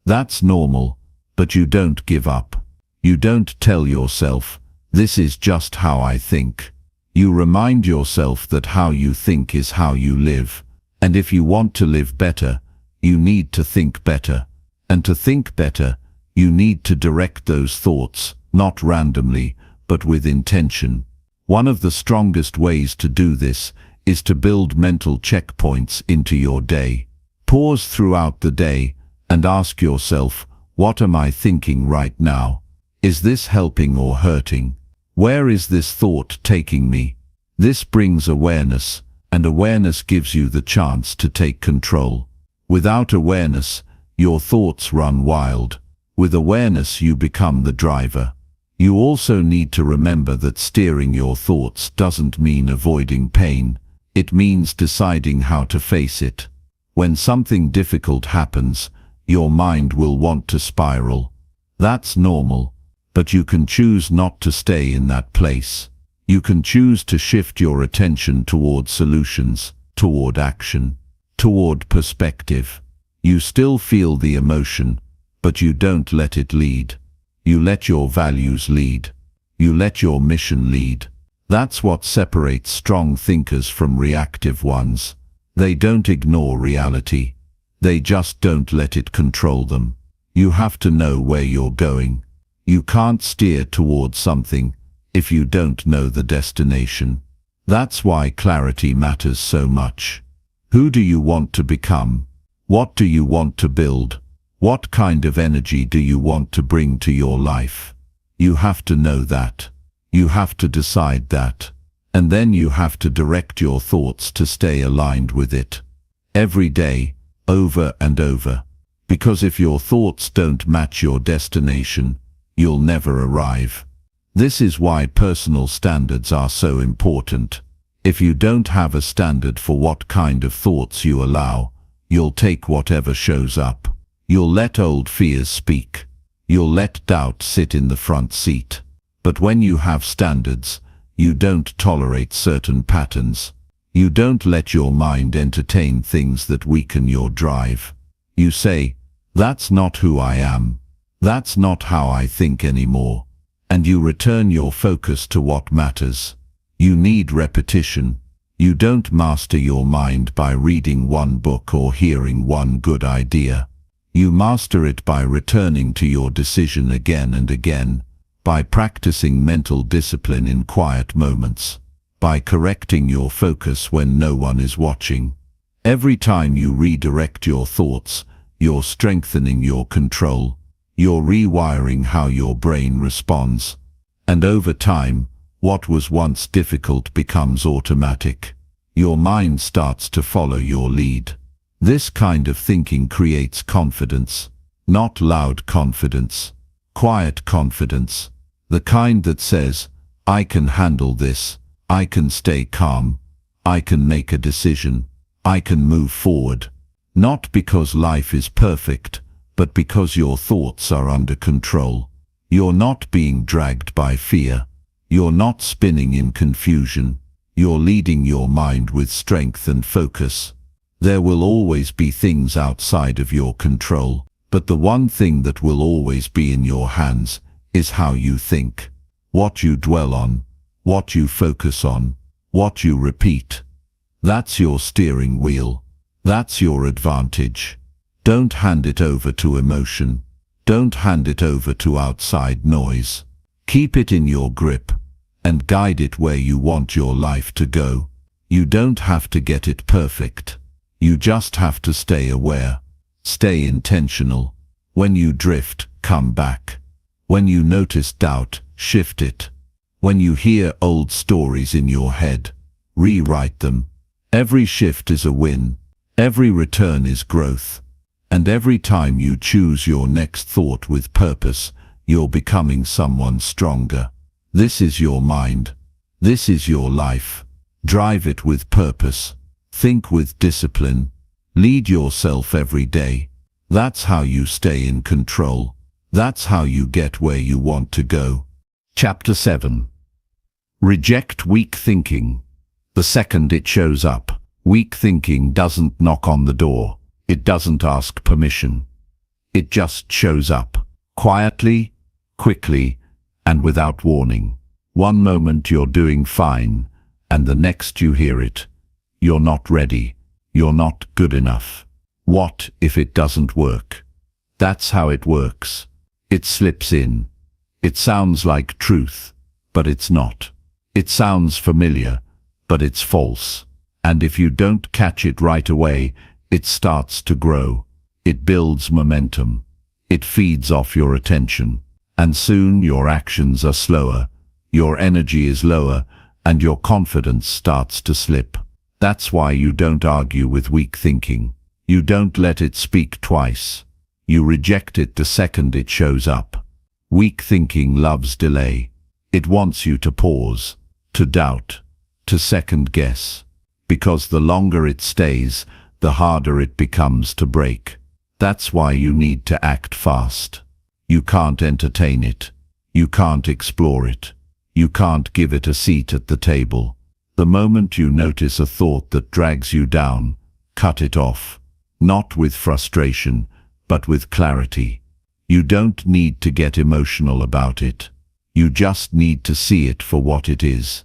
That's normal, but you don't give up. You don't tell yourself, this is just how I think. You remind yourself that how you think is how you live. And if you want to live better, you need to think better. And to think better, you need to direct those thoughts, not randomly, but with intention. One of the strongest ways to do this is to build mental checkpoints into your day. Pause throughout the day and ask yourself, what am I thinking right now? Is this helping or hurting? Where is this thought taking me? This brings awareness, and awareness gives you the chance to take control. Without awareness, your thoughts run wild. With awareness, you become the driver. You also need to remember that steering your thoughts doesn't mean avoiding pain. It means deciding how to face it. When something difficult happens, your mind will want to spiral. That's normal, but you can choose not to stay in that place. You can choose to shift your attention toward solutions, toward action, toward perspective. You still feel the emotion, but you don't let it lead. You let your values lead. You let your mission lead. That's what separates strong thinkers from reactive ones. They don't ignore reality. They just don't let it control them. You have to know where you're going. You can't steer towards something if you don't know the destination. That's why clarity matters so much. Who do you want to become? What do you want to build? What kind of energy do you want to bring to your life? You have to know that. You have to decide that. And then you have to direct your thoughts to stay aligned with it. Every day, over and over. Because if your thoughts don't match your destination, you'll never arrive. This is why personal standards are so important. If you don't have a standard for what kind of thoughts you allow, you'll take whatever shows up. You'll let old fears speak. You'll let doubt sit in the front seat. But when you have standards, you don't tolerate certain patterns. You don't let your mind entertain things that weaken your drive. You say, that's not who I am. That's not how I think anymore. And you return your focus to what matters. You need repetition. You don't master your mind by reading one book or hearing one good idea. You master it by returning to your decision again and again, by practicing mental discipline in quiet moments, by correcting your focus when no one is watching. Every time you redirect your thoughts, you're strengthening your control. You're rewiring how your brain responds. And over time, what was once difficult becomes automatic. Your mind starts to follow your lead. This kind of thinking creates confidence, not loud confidence, quiet confidence, the kind that says, I can handle this, I can stay calm, I can make a decision, I can move forward. Not because life is perfect, but because your thoughts are under control. You're not being dragged by fear. You're not spinning in confusion. You're leading your mind with strength and focus. There will always be things outside of your control, but the one thing that will always be in your hands is how you think, what you dwell on, what you focus on, what you repeat. That's your steering wheel. That's your advantage. Don't hand it over to emotion. Don't hand it over to outside noise. Keep it in your grip and guide it where you want your life to go. You don't have to get it perfect. You just have to stay aware. Stay intentional. When you drift, come back. When you notice doubt, shift it. When you hear old stories in your head, rewrite them. Every shift is a win. Every return is growth. And every time you choose your next thought with purpose, you're becoming someone stronger. This is your mind. This is your life. Drive it with purpose. Think with discipline. Lead yourself every day. That's how you stay in control. That's how you get where you want to go. Chapter 7. Reject weak thinking. The second it shows up, weak thinking doesn't knock on the door. It doesn't ask permission. It just shows up, quietly, quickly, and without warning. One moment you're doing fine, and the next you hear it. You're not ready. You're not good enough. What if it doesn't work? That's how it works. It slips in. It sounds like truth, but it's not. It sounds familiar, but it's false. And if you don't catch it right away, it starts to grow. It builds momentum. It feeds off your attention. And soon your actions are slower, your energy is lower, and your confidence starts to slip. That's why you don't argue with weak thinking. You don't let it speak twice. You reject it the second it shows up. Weak thinking loves delay. It wants you to pause, to doubt, to second guess. Because the longer it stays, the harder it becomes to break. That's why you need to act fast. You can't entertain it. You can't explore it. You can't give it a seat at the table. The moment you notice a thought that drags you down, cut it off. Not with frustration, but with clarity. You don't need to get emotional about it. You just need to see it for what it is.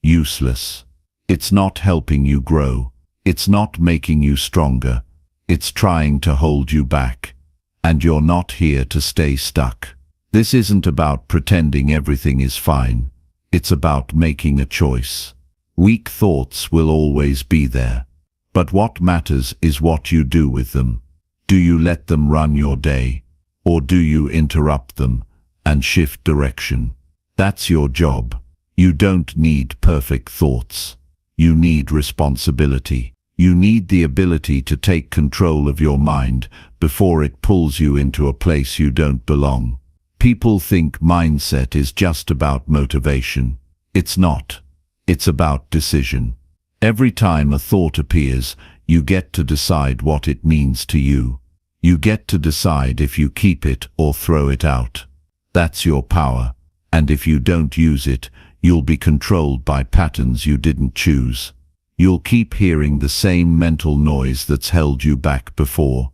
Useless. It's not helping you grow. It's not making you stronger. It's trying to hold you back. And you're not here to stay stuck. This isn't about pretending everything is fine. It's about making a choice. Weak thoughts will always be there. But what matters is what you do with them. Do you let them run your day? Or do you interrupt them and shift direction? That's your job. You don't need perfect thoughts. You need responsibility. You need the ability to take control of your mind before it pulls you into a place you don't belong. People think mindset is just about motivation. It's not. It's about decision. Every time a thought appears, you get to decide what it means to you. You get to decide if you keep it or throw it out. That's your power. And if you don't use it, you'll be controlled by patterns you didn't choose. You'll keep hearing the same mental noise that's held you back before.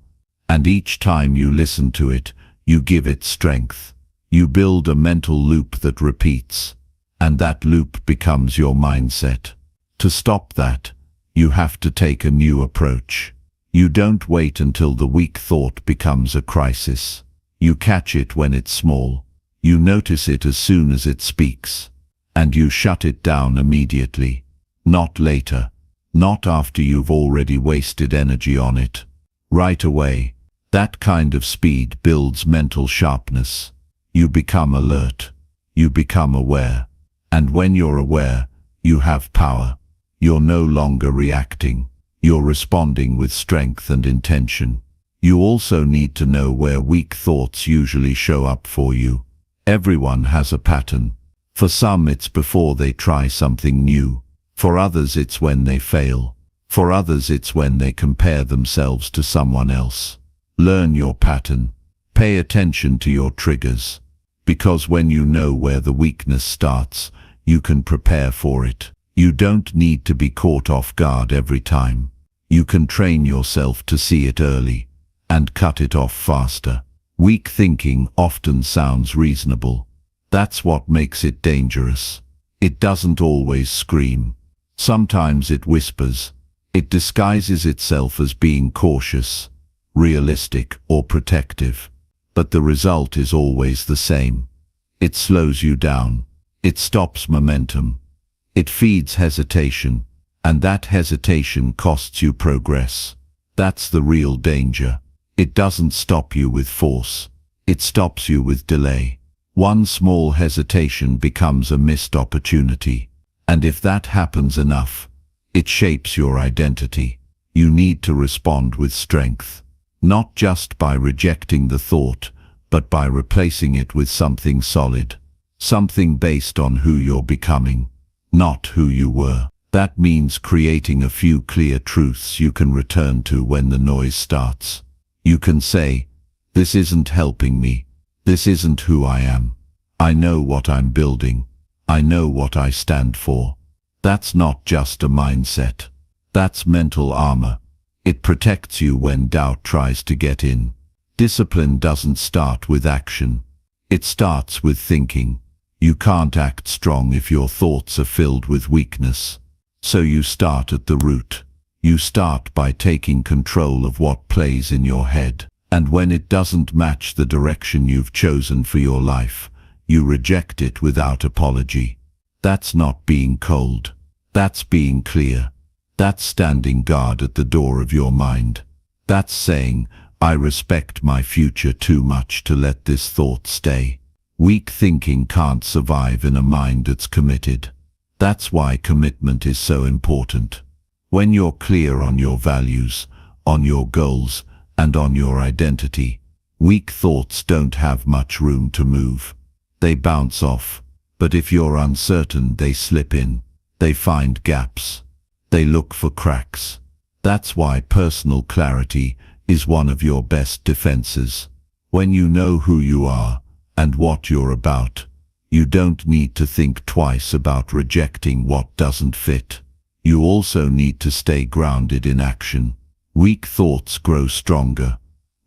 And each time you listen to it, you give it strength. You build a mental loop that repeats. And that loop becomes your mindset. To stop that, you have to take a new approach. You don't wait until the weak thought becomes a crisis. You catch it when it's small. You notice it as soon as it speaks. And you shut it down immediately. Not later. Not after you've already wasted energy on it. Right away. That kind of speed builds mental sharpness. You become alert. You become aware. And when you're aware, you have power. You're no longer reacting. You're responding with strength and intention. You also need to know where weak thoughts usually show up for you. Everyone has a pattern. For some it's before they try something new. For others it's when they fail. For others it's when they compare themselves to someone else. Learn your pattern. Pay attention to your triggers. Because when you know where the weakness starts, you can prepare for it. You don't need to be caught off guard every time. You can train yourself to see it early and cut it off faster. Weak thinking often sounds reasonable. That's what makes it dangerous. It doesn't always scream. Sometimes it whispers. It disguises itself as being cautious, realistic, or protective. But the result is always the same. It slows you down. It stops momentum. It feeds hesitation. And that hesitation costs you progress. That's the real danger. It doesn't stop you with force. It stops you with delay. One small hesitation becomes a missed opportunity. And if that happens enough, it shapes your identity. You need to respond with strength. Not just by rejecting the thought, but by replacing it with something solid. Something based on who you're becoming, not who you were. That means creating a few clear truths you can return to when the noise starts. You can say, "This isn't helping me. This isn't who I am. I know what I'm building. I know what I stand for." That's not just a mindset. That's mental armor. It protects you when doubt tries to get in. Discipline doesn't start with action. It starts with thinking. You can't act strong if your thoughts are filled with weakness. So you start at the root. You start by taking control of what plays in your head. And when it doesn't match the direction you've chosen for your life, you reject it without apology. That's not being cold. That's being clear. That's standing guard at the door of your mind. That's saying, "I respect my future too much to let this thought stay." Weak thinking can't survive in a mind that's committed. That's why commitment is so important. When you're clear on your values, on your goals, and on your identity, weak thoughts don't have much room to move. They bounce off, but if you're uncertain, they slip in. They find gaps. They look for cracks. That's why personal clarity is one of your best defenses. When you know who you are and what you're about, you don't need to think twice about rejecting what doesn't fit. You also need to stay grounded in action. Weak thoughts grow stronger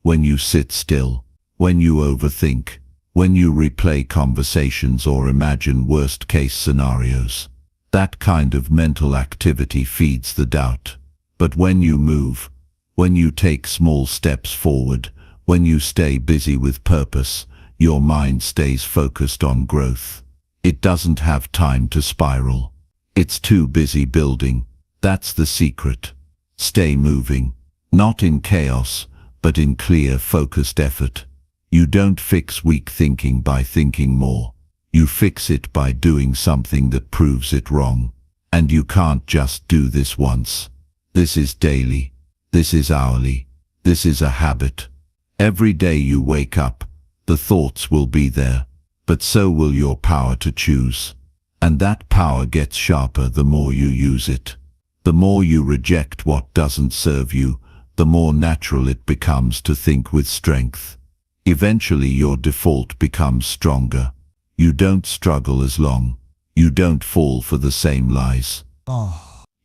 when you sit still, when you overthink, when you replay conversations or imagine worst-case scenarios. That kind of mental activity feeds the doubt. But when you move, when you take small steps forward, when you stay busy with purpose, your mind stays focused on growth. It doesn't have time to spiral. It's too busy building. That's the secret. Stay moving. Not in chaos, but in clear, focused effort. You don't fix weak thinking by thinking more. You fix it by doing something that proves it wrong. And you can't just do this once. This is daily. This is hourly. This is a habit. Every day you wake up, the thoughts will be there, but so will your power to choose. And that power gets sharper the more you use it. The more you reject what doesn't serve you, the more natural it becomes to think with strength. Eventually your default becomes stronger. You don't struggle as long. You don't fall for the same lies.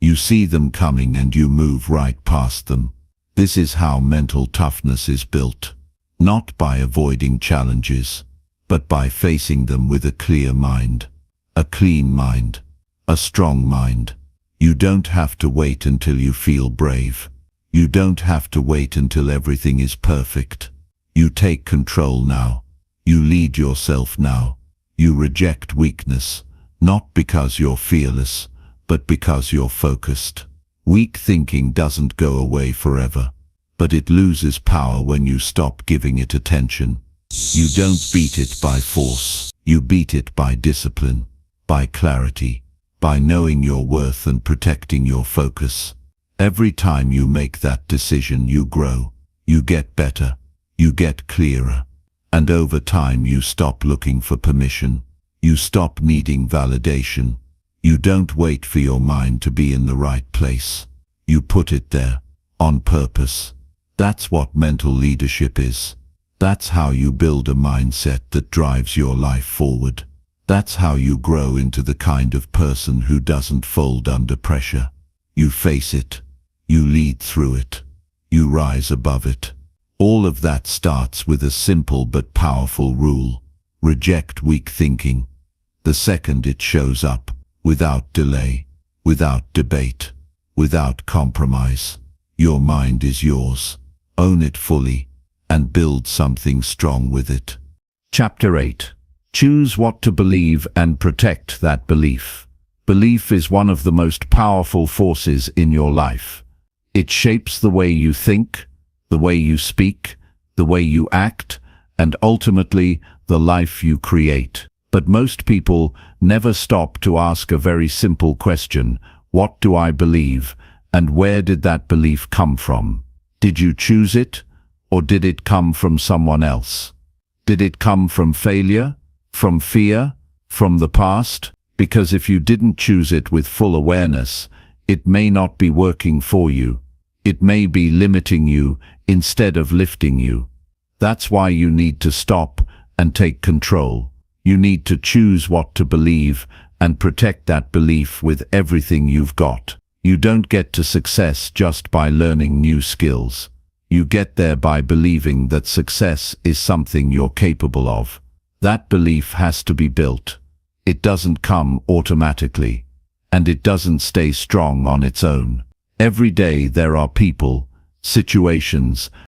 You see them coming and you move right past them. This is how mental toughness is built. Not by avoiding challenges, but by facing them with a clear mind, a clean mind, a strong mind. You don't have to wait until you feel brave. You don't have to wait until everything is perfect. You take control now. You lead yourself now. You reject weakness, not because you're fearless, but because you're focused. Weak thinking doesn't go away forever, but it loses power when you stop giving it attention. You don't beat it by force. You beat it by discipline, by clarity, by knowing your worth and protecting your focus. Every time you make that decision, you grow, you get better, you get clearer. And over time you stop looking for permission. You stop needing validation. You don't wait for your mind to be in the right place. You put it there, on purpose. That's what mental leadership is. That's how you build a mindset that drives your life forward. That's how you grow into the kind of person who doesn't fold under pressure. You face it. You lead through it. You rise above it. All of that starts with a simple but powerful rule. Reject weak thinking. The second it shows up, without delay, without debate, without compromise, your mind is yours. Own it fully and build something strong with it. Chapter 8. Choose what to believe and protect that belief. Belief is one of the most powerful forces in your life. It shapes the way you think, the way you speak, the way you act, and ultimately the life you create. But most people never stop to ask a very simple question: what do I believe, and where did that belief come from? Did you choose it, or did it come from someone else? Did it come from failure, from fear, from the past? Because if you didn't choose it with full awareness, it may not be working for you. It may be limiting you instead of lifting you. That's why you need to stop and take control. You need to choose what to believe and protect that belief with everything you've got. You don't get to success just by learning new skills. You get there by believing that success is something you're capable of. That belief has to be built. It doesn't come automatically, and it doesn't stay strong on its own. Every day there are people, situations,